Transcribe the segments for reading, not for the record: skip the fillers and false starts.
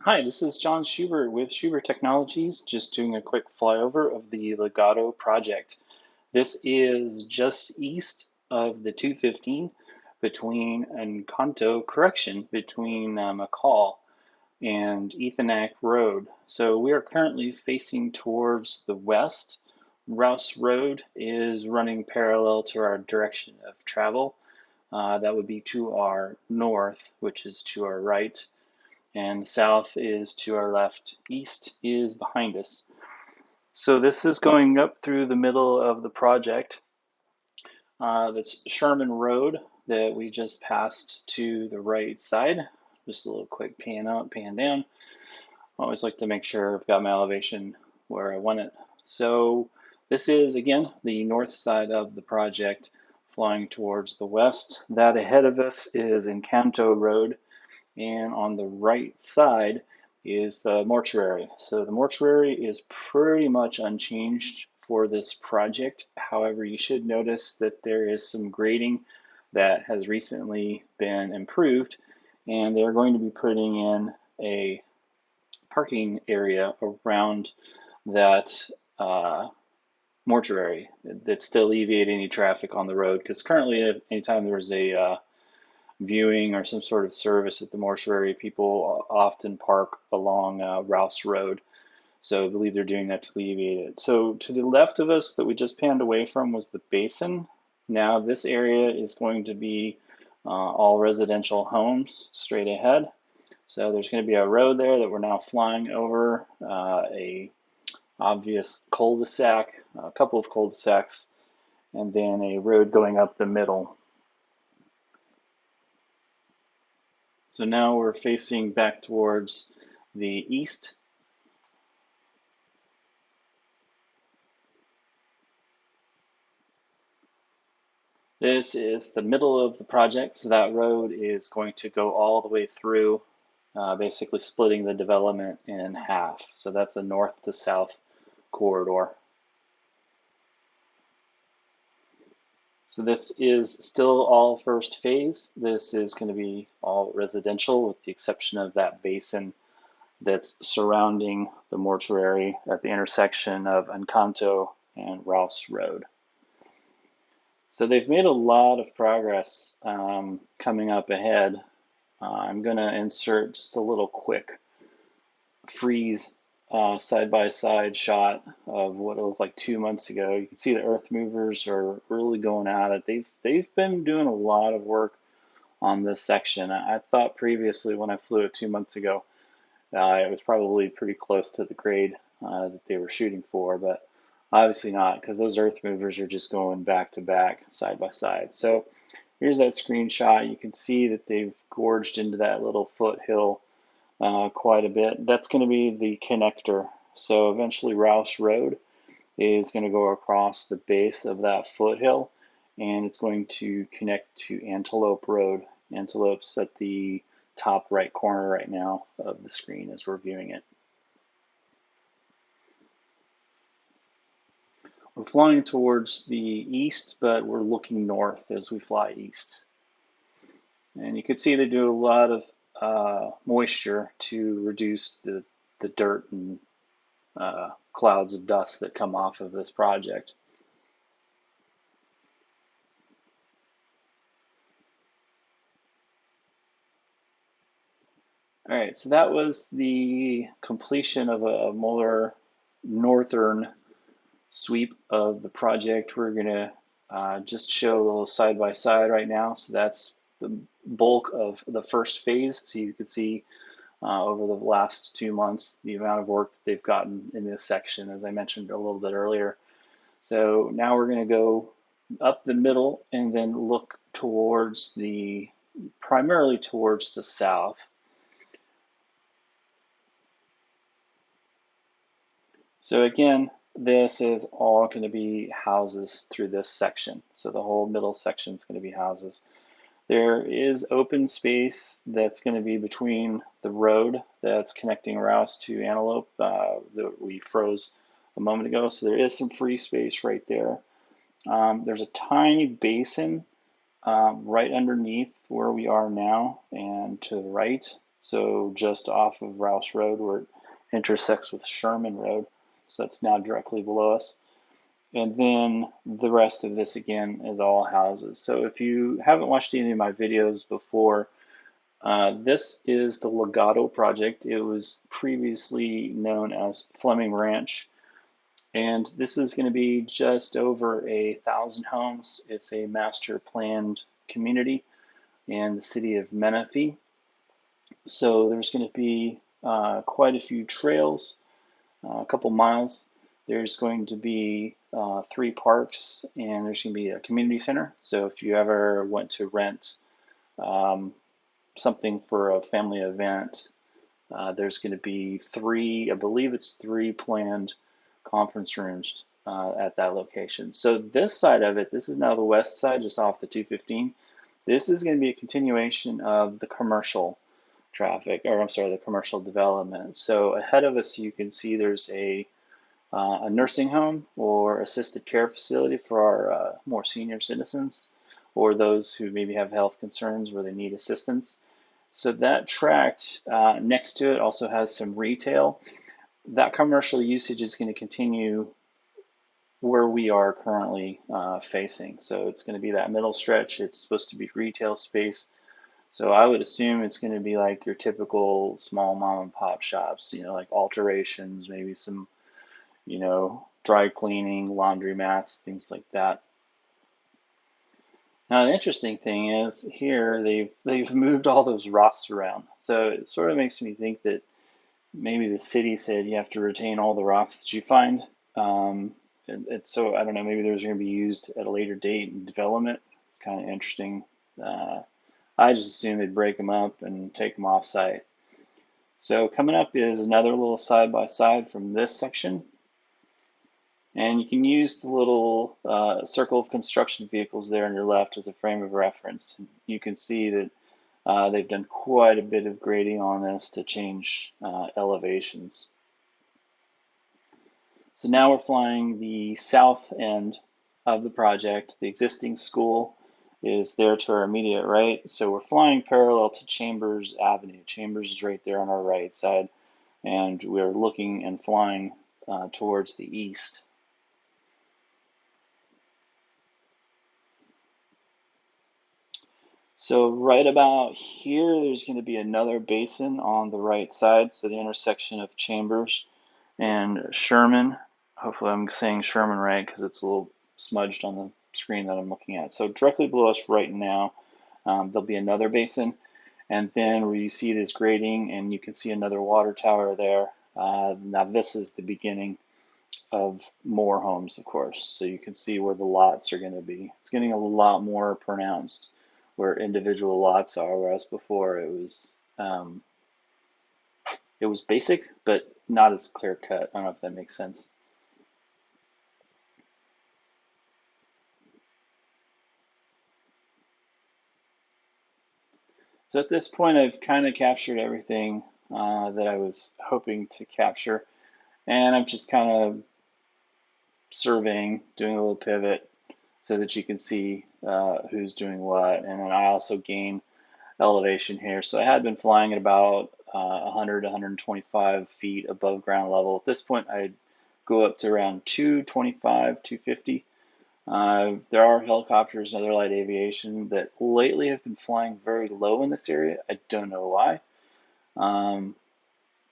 Hi, this is John Schubert with Schubert Technologies, just doing a quick flyover of the Legado project. This is just east of the 215 between Encanto, correction, between McCall and Ethernac Road. So we are currently facing towards the west. Rouse Road is running parallel to our direction of travel. That would be to our north, which is to our right, and south is to our left, east is behind us. So this is going up through the middle of the project. That's Sherman Road that we just passed to the right side. Just a little quick pan out, pan down. I always like to make sure I've got my elevation where I want it. So this is, again, the north side of the project flying towards the west. That ahead of us is Encanto Road, and on the right side is the mortuary. So the mortuary is pretty much unchanged for this project. However, you should notice that there is some grading that has recently been improved, and they're going to be putting in a parking area around that mortuary that's to alleviate any traffic on the road. Because currently, anytime there's a viewing or some sort of service at the mortuary, people often park along Rouse Road. So I believe they're doing that to alleviate it. So to the left of us that we just panned away from was the basin. Now this area is going to be all residential homes straight ahead. So there's going to be a road there that we're now flying over, a obvious cul-de-sac, a couple of cul-de-sacs, and then a road going up the middle. So now we're facing back towards the east. This is the middle of the project, so that road is going to go all the way through, basically splitting the development in half. So that's a north to south corridor. So this is still all first phase. This is going to be all residential with the exception of that basin that's surrounding the mortuary at the intersection of Encanto and Rouse Road. So they've made a lot of progress coming up ahead. I'm going to insert just a little quick freeze side-by-side shot of what it looked like 2 months ago. You can see the earth movers are really going at it. They've been doing a lot of work on this section. I thought previously when I flew it 2 months ago, it was probably pretty close to the grade that they were shooting for, but obviously not, because those earth movers are just going back to back, side by side. So here's that screenshot. You can see that they've gorged into that little foothill quite a bit. That's going to be the connector. So eventually Rouse Road is going to go across the base of that foothill, and it's going to connect to Antelope Road. Antelope's at the top right corner right now of the screen as we're viewing it. We're flying towards the east, but we're looking north as we fly east. And you can see they do a lot of moisture to reduce the dirt and clouds of dust that come off of this project. All right, so that was the completion of a more northern sweep of the project. We're going to just show a little side by side right now. So that's the bulk of the first phase. So you can see over the last 2 months the amount of work that they've gotten in this section, as I mentioned a little bit earlier. So now we're going to go up the middle and then look towards primarily towards the south. So again, this is all going to be houses through this section. So the whole middle section is going to be houses. There is open space that's going to be between the road that's connecting Rouse to Antelope that we froze a moment ago. So there is some free space right there. There's a tiny basin right underneath where we are now and to the right. So just off of Rouse Road where it intersects with Sherman Road. So that's now directly below us. And then the rest of this again is all houses. So if you haven't watched any of my videos before, this is the Legado project. It was previously known as Fleming Ranch. And this is going to be just over 1,000 homes. It's a master planned community in the city of Menifee. So there's going to be quite a few trails, a couple miles. There's going to be 3 parks, and there's going to be a community center. So if you ever want to rent um, something for a family event, there's going to be 3, I believe it's 3 planned conference rooms at that location. So this side of it, this is now the west side, just off the 215. This is going to be a continuation of the commercial traffic, or I'm sorry, the commercial development. So ahead of us, you can see there's a nursing home or assisted care facility for our more senior citizens or those who maybe have health concerns where they need assistance. So that tract next to it also has some retail. That commercial usage is going to continue where we are currently facing. So it's going to be that middle stretch. It's supposed to be retail space. So I would assume it's going to be like your typical small mom and pop shops, like alterations, maybe some, dry cleaning, laundry mats, things like that. Now the interesting thing is here they've moved all those rocks around. So it sort of makes me think that maybe the city said you have to retain all the rocks that you find. It's so I don't know, maybe those are going to be used at a later date in development. It's kind of interesting. Uh, I just assume they'd break them up and take them off site. So coming up is another little side by side from this section. And you can use the little circle of construction vehicles there on your left as a frame of reference. You can see that they've done quite a bit of grading on this to change elevations. So now we're flying the south end of the project. The existing school is there to our immediate right. So we're flying parallel to Chambers Avenue. Chambers is right there on our right side. And we're looking and flying towards the east. So right about here, there's going to be another basin on the right side. So the intersection of Chambers and Sherman. Hopefully I'm saying Sherman right because it's a little smudged on the screen that I'm looking at. So directly below us right now, there'll be another basin. And then where you see this grading and you can see another water tower there. Now this is the beginning of more homes, of course. So you can see where the lots are going to be. It's getting a lot more pronounced where individual lots are, whereas before it was basic, but not as clear cut. I don't know if that makes sense. So at this point, I've kind of captured everything that I was hoping to capture, and I'm just kind of surveying, doing a little pivot so that you can see who's doing what. And then I also gain elevation here. So I had been flying at about 100 to 125 feet above ground level. At this point, I'd go up to around 225, 250. There are helicopters and other light aviation that lately have been flying very low in this area. I don't know why.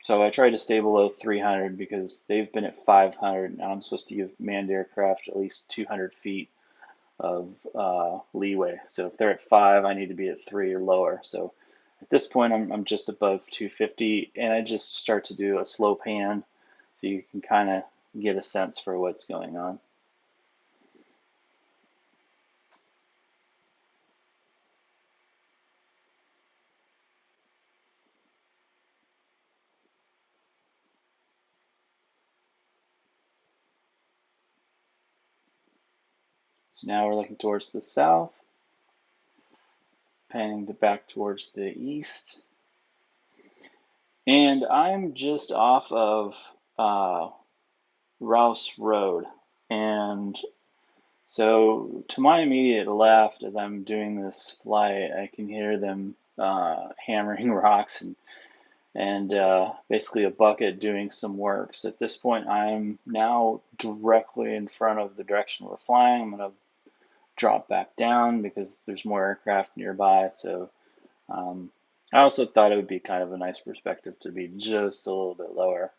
So I try to stay below 300 because they've been at 500, and I'm supposed to give manned aircraft at least 200 feet of leeway. So if they're at 5, I need to be at 3 or lower. So at this point, I'm just above 250, and I just start to do a slow pan so you can kind of get a sense for what's going on. So now we're looking towards the south, panning back towards the east. And I'm just off of Rouse Road. And so to my immediate left, as I'm doing this flight, I can hear them hammering rocks and and basically a bucket doing some work. So at this point, I'm now directly in front of the direction we're flying. I'm going to drop back down because there's more aircraft nearby. So I also thought it would be kind of a nice perspective to be just a little bit lower.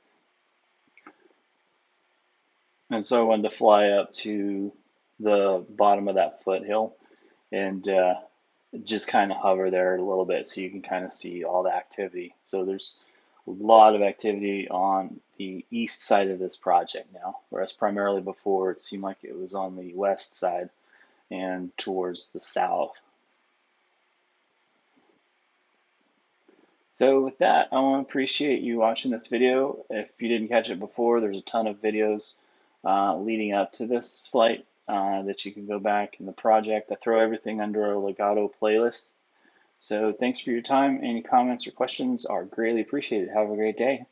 And so I wanted to fly up to the bottom of that foothill and just kind of hover there a little bit so you can kind of see all the activity. So there's a lot of activity on the east side of this project now, whereas primarily before it seemed like it was on the west side and towards the south. So with that, I want to appreciate you watching this video. If you didn't catch it before, there's a ton of videos leading up to this flight that you can go back in the project. I throw everything under a Legado playlist. So thanks for your time. Any comments or questions are greatly appreciated. Have a great day.